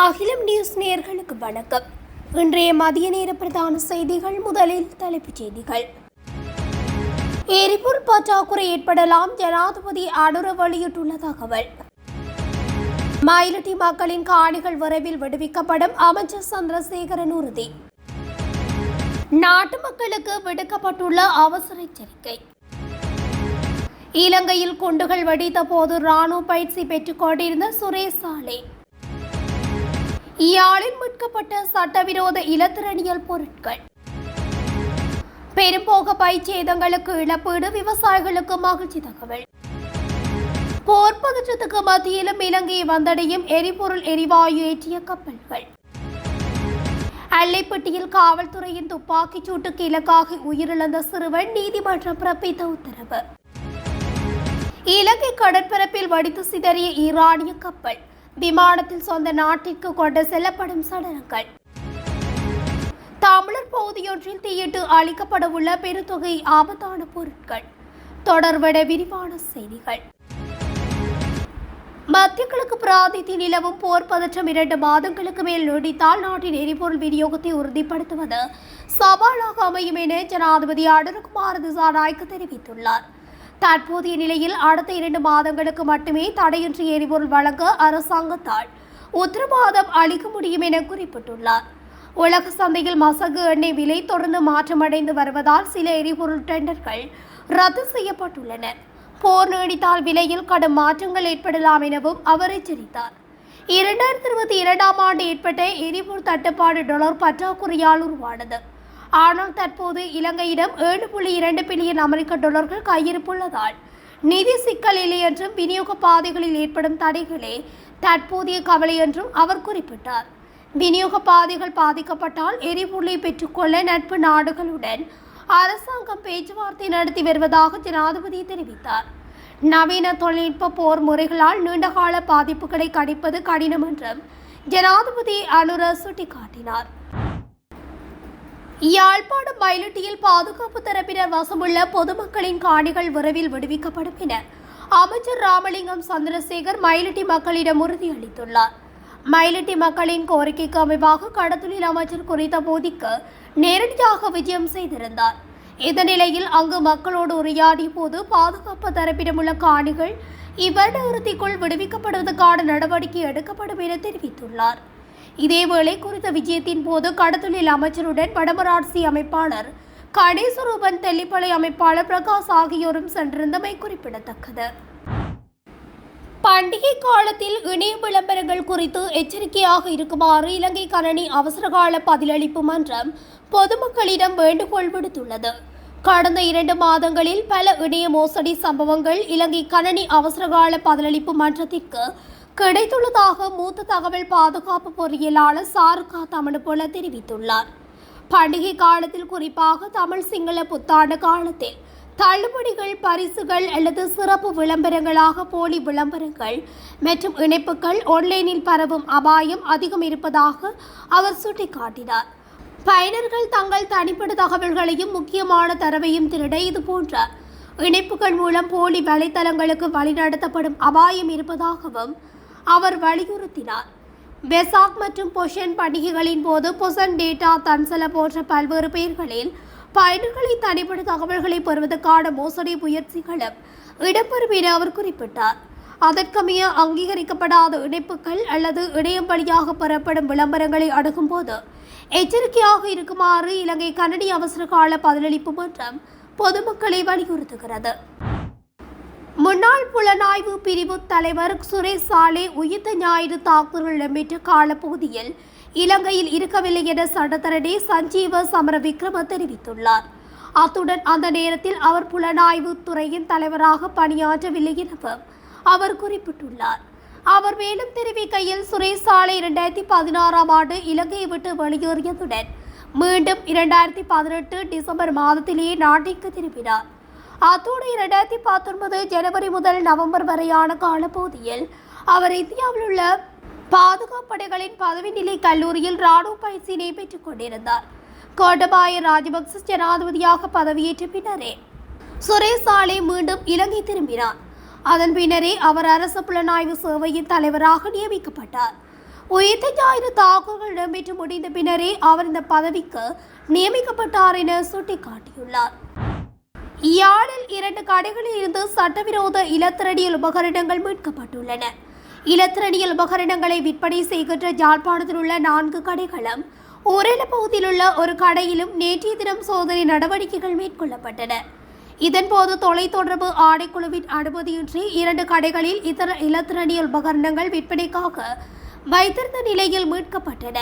அகிலம் நியூஸ் நேயர்களுக்கு வணக்கம். இன்றைய மதிய நேர பிரதான செய்திகள். முதலில் தலைப்புச் செய்திகள். எரிபொருள் பற்றாக்குறை ஏற்படலாம், ஜனாதிபதி அனுர வெளியிட்டுள்ள தகவல். மயிலட்டி மக்களின் காணிகள் விரைவில் விடுவிக்கப்படும், அமைச்சர் சந்திரசேகரன் உறுதி. நாட்டு மக்களுக்கு விடுக்கப்பட்டுள்ள அவசர எச்சரிக்கை. இலங்கையில் குண்டுகள் வெடித்த போது ராணுவ பயிற்சி பெற்றுக் கொண்டிருந்த சுரேஷ் சாலே. யாழில் மீட்கப்பட்ட சட்டவிரோத இலத்திரனியல் பொருட்கள். பெரும்போக பயிர் சேதங்களுக்கு இழப்பீடு, விவசாயிகளுக்கு மகிழ்ச்சி தகவல். போர் பதற்றத்துக்கு மத்தியிலும் இலங்கையை வந்தடையும் எரிபொருள் எரிவாயு ஏற்றிய கப்பல்கள். அல்லைப்பட்டியில் காவல்துறையின் துப்பாக்கிச் சூட்டுக்கு இலக்காக உயிரிழந்த சிறுவன் நீதிமன்றம் பிறப்பித்த உத்தரவு. இலங்கை கடற்பரப்பில் வடித்து சிதறிய ஈரானிய கப்பல் விமானத்தில் சொந்த நாட்டிற்கு கொண்டு செல்லப்படும் சடலங்கள். தமிழர் பகுதியொன்றில் தீயிட்டு அளிக்கப்படவுள்ள பெருந்தொகை ஆபத்தான பொருட்கள். தொடர்பட விரிவான செய்திகள். மத்திய கிழக்கு பிராந்தியத்தில் நிலவும் போர் பதற்றம் 2 மாதங்களுக்கு மேல் நீடித்தால் நாட்டின் எரிபொருள் விநியோகத்தை உறுதிப்படுத்துவது சவாலாக அமையும் என ஜனாதிபதி அனுரகுமார திசாநாயக்க தெரிவித்துள்ளார். தற்போதைய நிலையில் அடுத்த 2 மாதங்களுக்கு மட்டுமே தடையின்றி எரிபொருள் வழங்க அரசாங்கத்தால் உத்தரவாதம் அளிக்க முடியும் என குறிப்பிட்டுள்ளார். உலக சந்தையில் மசகு எண்ணெய் விலை தொடர்ந்து மாற்றமடைந்து வருவதால் சில எரிபொருள் டெண்டர்கள் ரத்து செய்யப்பட்டுள்ளன. போர் நீடித்தால் விலையில் கடும் மாற்றங்கள் ஏற்படலாம் எனவும் அவர் எச்சரித்தார். 2022ஆம் ஆண்டு ஏற்பட்ட எரிபொருள் தட்டுப்பாடு டாலர் பற்றாக்குறையால் உருவானது. ஆனால் தற்போது இலங்கையிடம் 7.2 பில்லியன் அமெரிக்க டாலர்கள் கையிருப்புள்ளதால் நிதி சிக்கல் இல்லை என்றும் விநியோக பாதைகளில் ஏற்படும் தடைகளே தற்போதைய கவலை என்றும் அவர் குறிப்பிட்டார். விநியோக பாதைகள் பாதிக்கப்பட்டால் எரிபொருளை பெற்றுக்கொள்ள நட்பு நாடுகளுடன் அரசாங்கம் பேச்சுவார்த்தை நடத்தி வருவதாக ஜனாதிபதி தெரிவித்தார். நவீன தொழில்நுட்ப போர் முறைகளால் நீண்டகால பாதிப்புகளை கணிப்பது கடினம் என்றும் ஜனாதிபதி அனுர சுட்டிக்காட்டினார். யாழ்ப்பாணம் மயிலட்டியில் பாதுகாப்பு தரப்பினர் வசமுள்ள பொதுமக்களின் காணிகள் விரைவில் விடுவிக்கப்படும் என அமைச்சர் ராமலிங்கம் சந்திரசேகர் மயிலட்டி மக்களிடம் உறுதியளித்துள்ளார். மயிலட்டி மக்களின் கோரிக்கைக்கு அமைவாக கடத்தொழில் அமைச்சர் குறித்த போதிக்கு நேரடியாக விஜயம் செய்திருந்தார். இந்த நிலையில் அங்கு மக்களோடு உரையாடிய போது பாதுகாப்பு தரப்பிடமுள்ள காணிகள் இவ்வருட இறுதிக்குள் விடுவிக்கப்படுவதற்கான நடவடிக்கை எடுக்கப்படும் என தெரிவித்துள்ளார். இதேவேளை குறித்த விஜயத்தின் போது கடத்தொழில் அமைச்சருடன் வடமராட்சி அமைப்பாளர் கணேசரூபன், தெல்லிப்பளை அமைப்பாளர் பிரகாஷ் ஆகியோரும் சென்றிருந்தமை குறிப்பிடத்தக்கது. பண்டிகை காலத்தில் இணைய விளம்பரங்கள் குறித்து எச்சரிக்கையாக இருக்குமாறு இலங்கை கணனி அவசரகால பதிலளிப்பு மன்றம் பொதுமக்களிடம் வேண்டுகோள் விடுத்துள்ளது. கடந்த 2 மாதங்களில் பல இணைய மோசடி சம்பவங்கள் இலங்கை கணனி அவசரகால பதிலளிப்பு மன்றத்திற்கு கிடைத்துள்ளதாக மூத்த தகவல் பாதுகாப்பு பொறியியலாளர் சாருகா தமிழ்போல தெரிவித்துள்ளார். பண்டிகை காலத்தில் குறிப்பாக தமிழ் சிங்கள புத்தாண்டு காலத்தில் தள்ளுபடிகள், பரிசுகள் அல்லது சிறப்பு விளம்பரங்களாக போலி விளம்பரங்கள் மற்றும் இணைப்புகள் ஆன்லைனில் பரவும் அபாயம் அதிகம் இருப்பதாக அவர் சுட்டிக்காட்டினார். பயனர்கள் தங்கள் தனிப்பட்ட தகவல்களையும் முக்கியமான தரவையும் திருட இதுபோன்ற இணைப்புகள் மூலம் போலி வலைத்தளங்களுக்கு வழிநடத்தப்படும் அபாயம் இருப்பதாகவும் அவர் வலியுறுத்தினார். வெசாக் மற்றும் பொஷன் பண்டிகைகளின் போது பொசன் டேட்டா, தன்சல போன்ற பல்வேறு பெயர்களில் பயனர்களின் தனிப்பட்ட தகவல்களை பெறுவதற்கான மோசடி முயற்சிகளும் இடம்பெறும் என அவர் குறிப்பிட்டார். அதற்கமைய அங்கீகரிக்கப்படாத இணைப்புகள் அல்லது இணையம் வழியாக பெறப்படும் விளம்பரங்களை அணுகும் போது எச்சரிக்கையாக இருக்குமாறு இலங்கை கணனி அவசரகால பதிலளிப்பு மன்றம் பொதுமக்களை வலியுறுத்துகிறது. முன்னாள் புலனாய்வு பிரிவு தலைவர் சுரேஷ் சாலே உயிர்த்த ஞாயிறு தாக்குதல் இடம்பெற்ற காலப்பகுதியில் இலங்கையில் இருக்கவில்லை என சட்டத்தரணி சஞ்சீவ சமர விக்ரம தெரிவித்துள்ளார். அத்துடன் அந்த நேரத்தில் அவர் புலனாய்வு துறையின் தலைவராக பணியாற்றவில்லை எனவும் அவர் குறிப்பிட்டுள்ளார். அவர் மேலும் தெரிவிக்கையில் சுரேஷ் சாலே 2016ஆம் ஆண்டு இலங்கையை விட்டு வெளியேறியதுடன் மீண்டும் 2018 டிசம்பர் மாதத்திலேயே நாட்டிற்கு திரும்பினார். அத்தோடு 2019 ஜனவரி முதல் நவம்பர் வரையான காலப்பகுதியில் அவர் இந்தியாவில் உள்ள பாதுகாப்படைகளின் பதவி நிலை கல்லூரியில் ராணுவ பயிற்சியினை பெற்றுக் கொண்டிருந்தார். கோட்டபாய ராஜபக்ச ஜனாதிபதியாக பதவியேற்ற பின்னரே சுரேஷ் சாலே மீண்டும் இலங்கை திரும்பினார். அதன் பின்னரே அவர் அரசு புலனாய்வு சேவையின் தலைவராக நியமிக்கப்பட்டார். உயிர்த்த ஞாயிறு தாக்குதல்கள் இடம்பெற்று முடிந்த பின்னரே அவர் இந்த பதவிக்கு நியமிக்கப்பட்டார் என சுட்டிக்காட்டியுள்ளார். யாழில் 2 கடைகளில் இருந்து சட்டவிரோத இலத்திரனியல் உபகரணங்கள் மீட்கப்பட்டுள்ளன. இலத்திரனியல் உபகரணங்களை விற்பனை செய்கின்ற யாழ்ப்பாணத்தில் உள்ள 4 கடைகளும் ஊரேல பகுதியில் உள்ள ஒரு கடையிலும் நேற்றைய தினம் சோதனை நடவடிக்கைகள் மேற்கொள்ளப்பட்டன. இதன்போது தொலைத்தொடர்பு ஆணைக்குழுவின் அனுமதியின்றி 2 கடைகளில் இதர இலத்திரனியல் உபகரணங்கள் விற்பனைக்காக வைத்திருந்த நிலையில் மீட்கப்பட்டன.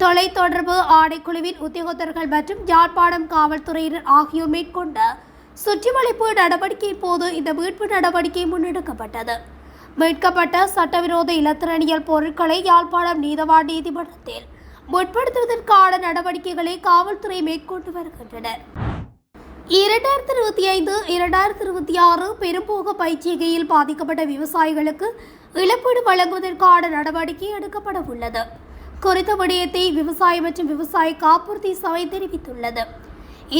தொலைத்தொடர்பு ஆணைக்குழுவின் உத்தியோகத்தர்கள் மற்றும் யாழ்ப்பாணம் காவல்துறையினர் ஆகியோர் மேற்கொண்ட சுற்றிவளைப்பு நடவடிக்கையின் போது இந்த மீட்பு நடவடிக்கை முன்னெடுக்கப்பட்டது. மீட்கப்பட்ட சட்டவிரோத இலத்திரனியல் பொருட்களை யாழ்ப்பாணம் நீதவான் நீதிமன்றத்தில் முற்படுத்துவதற்கான நடவடிக்கைகளை காவல்துறை மேற்கொண்டு வருகின்றனர். 2025-2026 பெரும்போக பயிற்சிகையில் பாதிக்கப்பட்ட விவசாயிகளுக்கு இழப்பீடு வழங்குவதற்கான நடவடிக்கை எடுக்கப்பட உள்ளது. குறித்த விடயத்தை விவசாய மற்றும் விவசாய காப்புறுதி சபை தெரிவித்துள்ளது.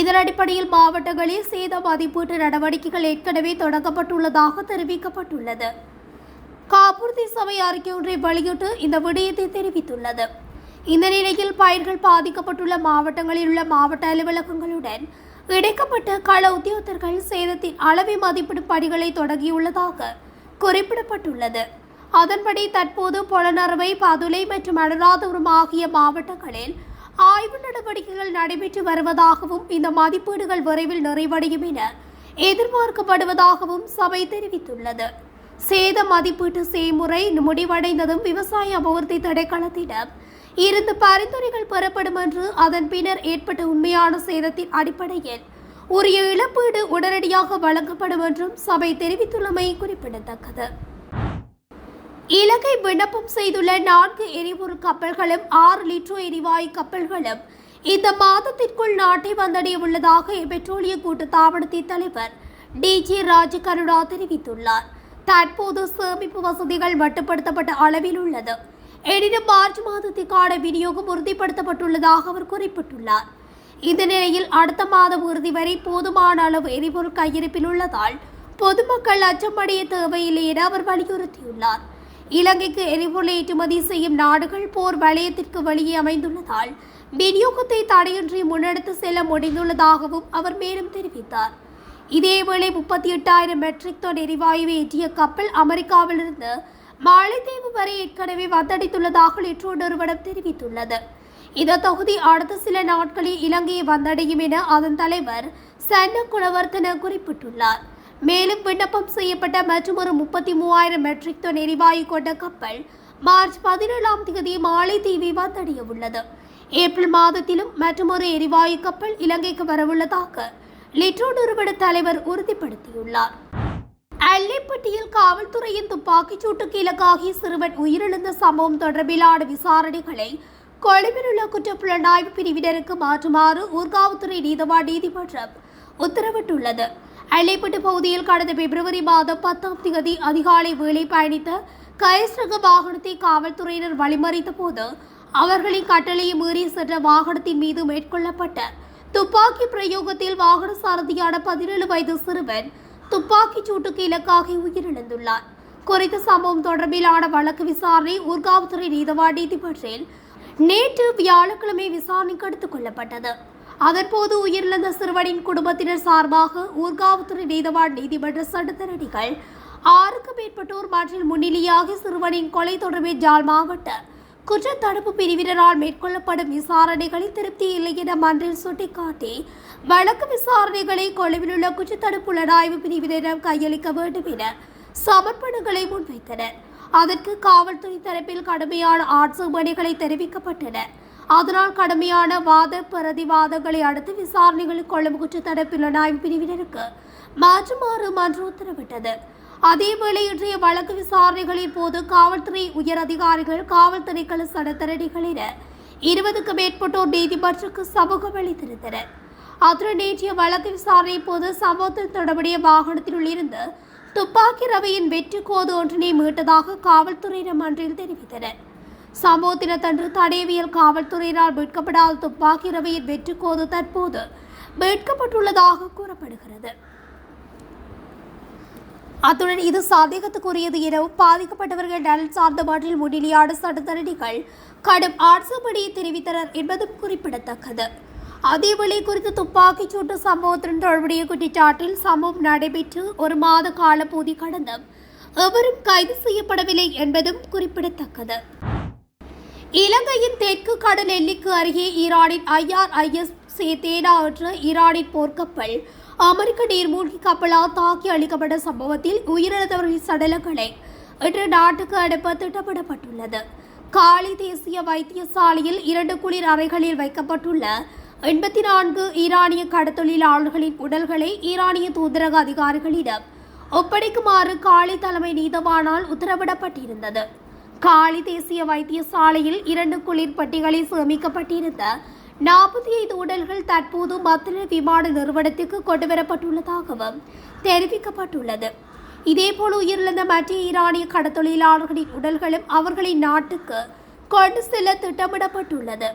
இதன் அடிப்படையில் மாவட்டங்களில் சேத மதிப்பீட்டு நடவடிக்கைகள் ஏற்கனவே தொடங்கப்பட்டுள்ளதாக தெரிவிக்கப்பட்டுள்ளது. காப்புறுதி சபை அறிக்கை ஒன்றை வெளியிட்டு இந்த விடயத்தை தெரிவித்துள்ளது. இந்த நிலையில் பயிர்கள் பாதிக்கப்பட்டுள்ள மாவட்டங்களில் உள்ள மாவட்ட அலுவலகங்களுடன் இணைக்கப்பட்ட கள உத்தியோகத்தர்கள் சேதத்தின் அளவை மதிப்பிடும் பணிகளை தொடங்கியுள்ளதாக குறிப்பிடப்பட்டுள்ளது. அதன்படி தற்போது பொலனறுவை, பதுளை மற்றும் அனுராதபுரம் ஆகிய மாவட்டங்களில் ஆய்வு நடவடிக்கைகள் நடைபெற்று வருவதாகவும் இந்த மதிப்பீடுகள் விரைவில் நிறைவடையும் என எதிர்பார்க்கப்படுவதாகவும் சபை தெரிவித்துள்ளது. சேத மதிப்பீட்டு செய்முறை முடிவடைந்ததும் விவசாய அபிவிருத்தி திணைக்களத்திடம் இருந்து பரிந்துரைகள் பெறப்படும் என்று, அதன் பின்னர் ஏற்பட்ட உண்மையான சேதத்தின் அடிப்படையில் உரிய இழப்பீடு உடனடியாக வழங்கப்படும் என்றும் சபை தெரிவித்துள்ளமை குறிப்பிடத்தக்கது. இலங்கை விண்ணப்பம் செய்துள்ள 4 எரிபொருள் கப்பல்களும் 6 லிட்டர் எரிவாயு கப்பல்களும் இந்த மாதத்திற்குள் நாட்டை வந்தடைய உள்ளதாக பெட்ரோலிய கூட்டுத்தாபனத்தின் தலைவர் டிஜி ராஜகருணா தெரிவித்துள்ளார். தற்போது சேமிப்பு வசதிகள் மட்டுப்படுத்தப்பட்ட அளவில் உள்ளது. எனினும் மார்ச் மாதத்திற்கான விநியோகம் உறுதிப்படுத்தப்பட்டுள்ளதாக அவர் குறிப்பிட்டுள்ளார். இந்த நிலையில் அடுத்த மாதம் இறுதி வரை போதுமான அளவு எரிபொருள் கையிருப்பில் உள்ளதால் பொதுமக்கள் அச்சமடைய தேவையில்லை என அவர் வலியுறுத்தியுள்ளார். இலங்கைக்கு எரிபொருளை ஏற்றுமதி செய்யும் நாடுகள் போர் வலயத்திற்கு வெளியே அமைந்துள்ளதால் விநியோகத்தை தடையின்றி முன்னெடுத்து செல்ல முடிந்துள்ளதாகவும் அவர் மேலும் தெரிவித்தார். இதேவேளை 38,000 மெட்ரிக் டன் எரிவாயுவை ஏற்றிய கப்பல் அமெரிக்காவிலிருந்து மாலைத்தீவு வரை ஏற்கனவே வந்தடைந்துள்ளதாக லிட்ரோ நிறுவனம் தெரிவித்துள்ளது. இந்த தொகுதி அடுத்த சில நாட்களில் இலங்கையை வந்தடையும் என அதன் தலைவர் சன்ன குணவர்த்தன குறிப்பிட்டுள்ளார். மேலும் விண்ணப்பம் செய்யப்பட்ட மற்றொரு 33,000 மெட்ரிக் டன் எரிவாயு கொண்ட கப்பல் மார்ச் 17ஆம் தேதி மாலைத்தீவை வந்தடைய உள்ளது. ஏப்ரல் மாதத்திலும் மற்றொரு எரிவாயு கப்பல் இலங்கைக்கு வரவுள்ளதாக லிட்ரோ நிறுவன தலைவர் உறுதிப்படுத்தியுள்ளார். அல்லைப்பட்டியில் காவல்துறையின் துப்பாக்கிச் சூட்டுக்கு இலக்காகி சிறுவன் உயிரிழந்த சம்பவம் தொடர்பிலான விசாரணைகளை கொழும்பில் உள்ள குற்றப்புலனாய்வு பிரிவினருக்கு மாற்றுமாறு ஊர்காவல்துறை நீதவான் நீதிமன்றம் உத்தரவிட்டுள்ளது. அல்லைப்பட்டு பகுதியில் கடந்த பிப்ரவரி மாதம் 10ஆம் தேதி அதிகாலை வேளை பயணித்த கைஸ்ரக வாகனத்தை காவல்துறையினர் வழிமறித்த போது அவர்களின் கட்டளையை மீறி சென்ற வாகனத்தின் மீது மேற்கொள்ளப்பட்ட துப்பாக்கி பிரயோகத்தில் வாகன சாரதியான 17 வயது சிறுவன் துப்பாக்கிச் சூட்டுக்கு இலக்காகி உயிரிழந்துள்ளார். குறித்த சம்பவம் தொடர்பிலான வழக்கு விசாரணை ஊர்காவல்துறை நீதவான் நீதிமன்றில் நேற்று வியாழக்கிழமை விசாரணைக்கு எடுத்துக் கொள்ளப்பட்டது. அதன்போது உயிரிழந்த சிறுவனின் குடும்பத்தினர் சார்பாக ஊர்காவல்துறை நீதவான் நீதிமன்ற சட்டத்தரணிகள் 6க்கும் மேற்பட்டோர் மற்றில் முன்னிலையாக சிறுவனின் கொலை தொடர்பில் ஜாழ் மாவட்ட குற்றத்தடுப்பு பிரிவினரால் மேற்கொள்ளப்படும் விசாரணைகளில் திருப்தி இல்லை என மன்றில் சுட்டிக்காட்டி வழக்கு விசாரணைகளை கொழும்பில் உள்ள குற்றத்தடுப்பு புலனாய்வு பிரிவினரிடம் கையளிக்க வேண்டும் என சமர்ப்பணங்களை முன்வைத்தனர். அதற்கு காவல்துறை தரப்பில் கடுமையான ஆட்சேபனைகளை தெரிவிக்கப்பட்டன. அதனால் கடுமையான வாத பிரதிவாதங்களை அடுத்து விசாரணைகளை கொழும்பு குற்றத்தடுப்பு புலனாய்வு பிரிவினருக்கு மாற்றுமாறு மன்றம் உத்தரவிட்டது. அதேவேளை இன்றைய வழக்கு விசாரணைகளின் போது காவல்துறை உயர் அதிகாரிகள், காவல் திணைக்கள சட்டத்தரணிகள் என 20க்கும் மேற்பட்டோர் நீதிமன்றக்கு சமூகம் அளித்திருந்தனர். அத்துடன் நேற்றைய வழக்கு விசாரணையின் போது சம்பவத்தில் தொடர்புடைய வாகனத்தினுள் இருந்து துப்பாக்கி ரவையின் வெற்றி கோது ஒன்றினை மீட்டதாக காவல்துறையினர் மன்றில் தெரிவித்தனர். சம்பவத்தினத்தன்று தடயவியல் காவல்துறையினால் மீட்கப்படாத துப்பாக்கி ரவையின் வெற்றி கோது தற்போது மீட்கப்பட்டுள்ளதாக கூறப்படுகிறது. அத்துடன் இது சந்தேகத்துக்குரியது எனவும் பாதிக்கப்பட்டவர்கள் நலன் சார்ந்த மட்டில் முன்னிலையான சட்டத்தரணிகள் கடும் ஆட்சேபனையை தெரிவித்தனர் என்பதும் குறிப்பிடத்தக்கது. அதேவேளை குறித்த துப்பாக்கிச் சூட்டு சம்பவத்துடன் தொடர்புடைய குற்றச்சாட்டில் சம்பவம் நடைபெற்று ஒரு மாத கால பூதி கடந்தும் எவரும் கைது செய்யப்படவில்லை என்பதும் குறிப்பிடத்தக்கது. இலங்கையின் தெற்கு கடல் எல்லைக்கு அருகே ஈரானின் IRIS சேத்தேனா என்ற ஈரானின் போர்க்கப்பல் அமெரிக்க நீர்மூழ்கி கப்பலால் தாக்கி அளிக்கப்பட்ட சம்பவத்தில் உயிரிழந்தவர்களின் சடலங்களை இன்று நாட்டுக்கு அனுப்ப திட்டமிடப்பட்டுள்ளது. காலி தேசிய வைத்தியசாலையில் 2 குளிர் அறைகளில் வைக்கப்பட்டுள்ள 84 ஈரானிய கடத்தொழிலாளர்களின் உடல்களை ஈரானிய தூதரக அதிகாரிகளிடம் ஒப்படைக்குமாறு காலி தலைமை நீதவானால் உத்தரவிடப்பட்டிருந்தது. காலி தேசிய வைத்தியசாலையில் 2 குளிர் பட்டிகளில் சேமிக்கப்பட்டிருந்த 45 உடல்கள் தற்போது மத்திய விமான நிறுவனத்திற்கு கொண்டுவரப்பட்டுள்ளதாகவும் தெரிவிக்கப்பட்டுள்ளது. இதேபோல் உயிரிழந்த மற்ற ஈரானிய கடத்தொழிலாளர்களின் உடல்களும் அவர்களின் நாட்டுக்கு கொண்டு செல்ல திட்டமிடப்பட்டுள்ளது.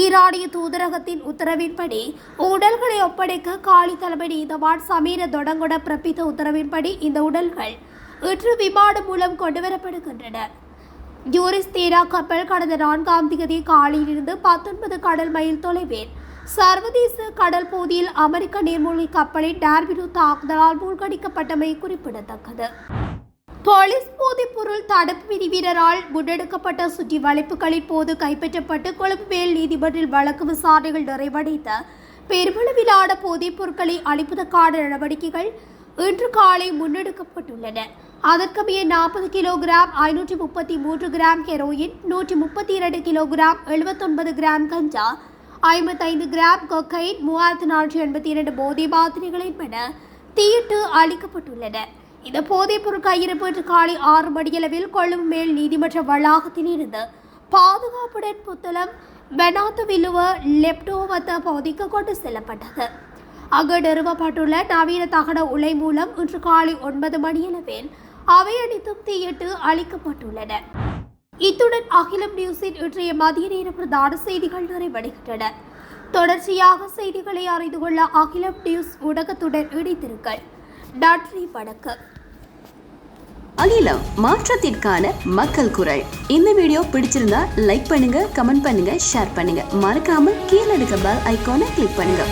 ஈரானிய தூதரகத்தின் உத்தரவின்படி உடல்களை ஒப்படைக்க காலி தலைமை நீதவான் சமீர தொடங்குட பிறப்பித்த உத்தரவின்படி இந்த உடல்கள் இன்று விமானம் மூலம் கொண்டுவரப்படுகின்றன. யூரிஸ்தேனா கப்பல் கடந்த 4ஆம் தேதி காலையிலிருந்து 19 கடல் மைல் தொலைவில் சர்வதேச கடல் பகுதியில் அமெரிக்க நீர்மூழ்கி கப்பலின் டார்பிடோ தாக்குதலால் மூழ்கடிக்கப்பட்டமை குறிப்பிடத்தக்கது. போலீஸ் போதைப்பொருள் தடுப்பு பிரிவினரால் முன்னெடுக்கப்பட்ட சுற்றி வளைப்புகளின் போது கைப்பற்றப்பட்டு கொழும்பு மேல் நீதிமன்றில் வழக்கு விசாரணைகள் நிறைவடைந்த பெருமளவிலான போதைப் பொருட்களை அளிப்பதற்கான நடவடிக்கைகள் இன்று காலை முன்னெடுக்கப்பட்டுள்ளன. அதற்கமைய 40 kilogram 533 gram heroin, 132 kilogram 79 gram கஞ்சா, 55 கிராம் கொக்கைன், 3482 போதை மாத்திரைகள் என்பன தீயிட்டு அளிக்கப்பட்டுள்ளன. இந்த போதைப் பொருள் கையிருப்பு இன்று காலை 6 மணியளவில் கொழும்பு மேல் நீதிமன்ற வளாகத்தில் இருந்து பாதுகாப்புடன் புத்தளம் பெனாத்து வில்லுவ லெப்டோவத்த பகுதிக்கு கொண்டு செல்லப்பட்டது. அங்கு நிறுவப்பட்டுள்ள நவீன தகன உலை மூலம் இன்று காலை 9 மணியளவில் அவை அனைத்தும் தீயிட்டு அளிக்கப்பட்டுள்ளன. இத்துடன் அகிலம் நியூஸின் இன்றைய மதிய நேர பிரதான செய்திகள் நிறைவடைகின்றன. தொடர்ச்சியாக செய்திகளை அறிந்து கொள்ள அகிலம் நியூஸ் ஊடகத்துடன் இணைத்திருங்கள். நன்றி, வணக்கம். அகிலம், மாற்றத்திற்கான மக்கள் குரல். இந்த வீடியோ பிடிச்சிருந்தா லைக் பண்ணுங்க, கமெண்ட் பண்ணுங்க, ஷேர் பண்ணுங்க. மறக்காம கீழே இருக்க பெல் ஐகானை கிளிக் பண்ணுங்க.